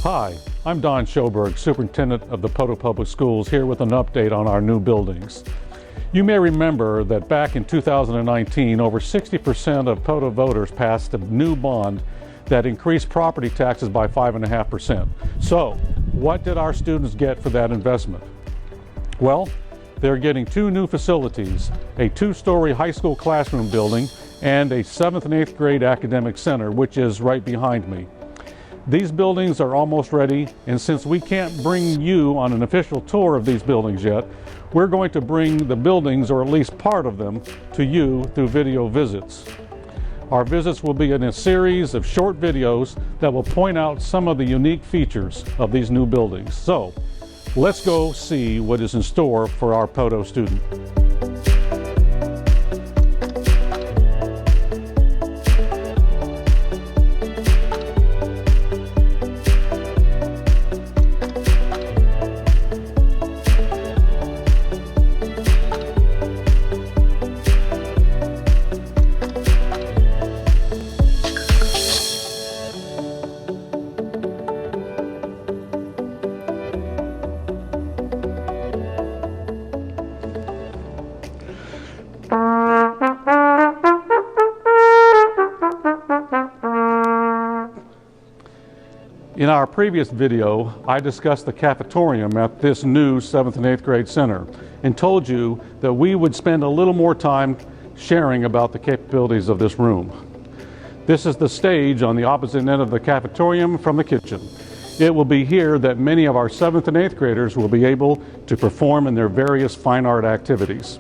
Hi, I'm Don Sjoberg, Superintendent of the Poteau Public Schools, here with an update on our new buildings. You may remember that back in 2019, over 60% of Poteau voters passed a new bond that increased property taxes by 5.5%. So, what did our students get for that investment? Well, they're getting 2 new facilities, a 2-story high school classroom building and a 7th and 8th grade academic center, which is right behind me. These buildings are almost ready, and since we can't bring you on an official tour of these buildings yet, we're going to bring the buildings, or at least part of them, to you through video visits. Our visits will be in a series of short videos that will point out some of the unique features of these new buildings. So, let's go see what is in store for our Poteau student. In our previous video, I discussed the cafetorium at this new 7th and 8th grade center and told you that we would spend a little more time sharing about the capabilities of this room. This is the stage on the opposite end of the cafetorium from the kitchen. It will be here that many of our 7th and 8th graders will be able to perform in their various fine art activities.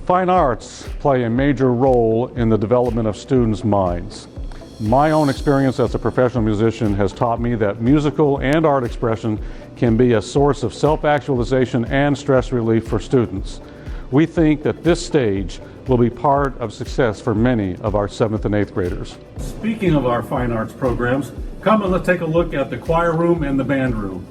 Fine arts play a major role in the development of students' minds. My own experience as a professional musician has taught me that musical and art expression can be a source of self-actualization and stress relief for students. We think that this stage will be part of success for many of our 7th and 8th graders. Speaking of our fine arts programs, come and let's take a look at the choir room and the band room.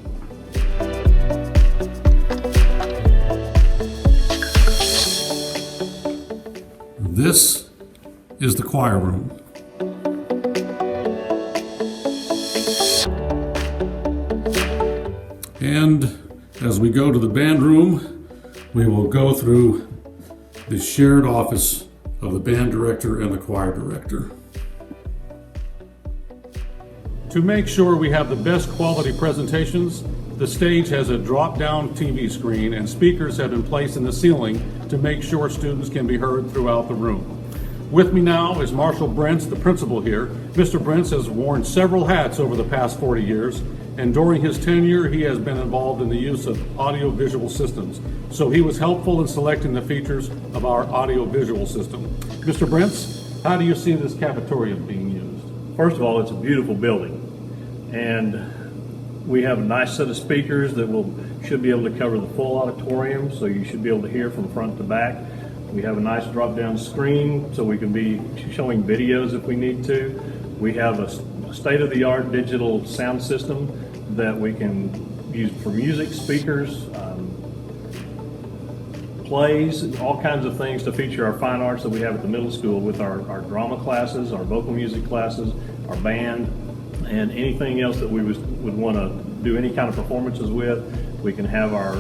This is the choir room. And as we go to the band room, we will go through the shared office of the band director and the choir director. To make sure we have the best quality presentations, the stage has a drop-down TV screen and speakers have been placed in the ceiling to make sure students can be heard throughout the room. With me now is Marshall Brentz, the principal here. Mr. Brentz has worn several hats over the past 40 years, and during his tenure he has been involved in the use of audio-visual systems. So he was helpful in selecting the features of our audio-visual system. Mr. Brentz, how do you see this cafetorium being used? First of all, it's a beautiful building, and we have a nice set of speakers that should be able to cover the full auditorium, so you should be able to hear from front to back. We have a nice drop-down screen, so we can be showing videos if we need to. We have a state-of-the-art digital sound system that we can use for music, speakers, plays, all kinds of things to feature our fine arts that we have at the middle school with our drama classes, our vocal music classes, our band, and anything else that we would want to do any kind of performances with. We can have our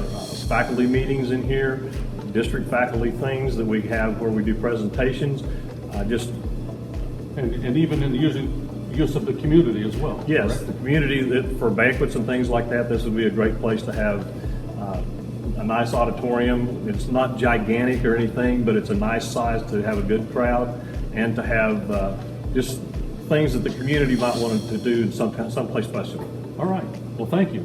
faculty meetings in here, district faculty things that we have where we do presentations. And even in the use of the community as well. Yes, correct? The community, for banquets and things like that, this would be a great place to have a nice auditorium. It's not gigantic or anything, but it's a nice size to have a good crowd and to have just things that the community might want to do in someplace special. All right. Well, thank you.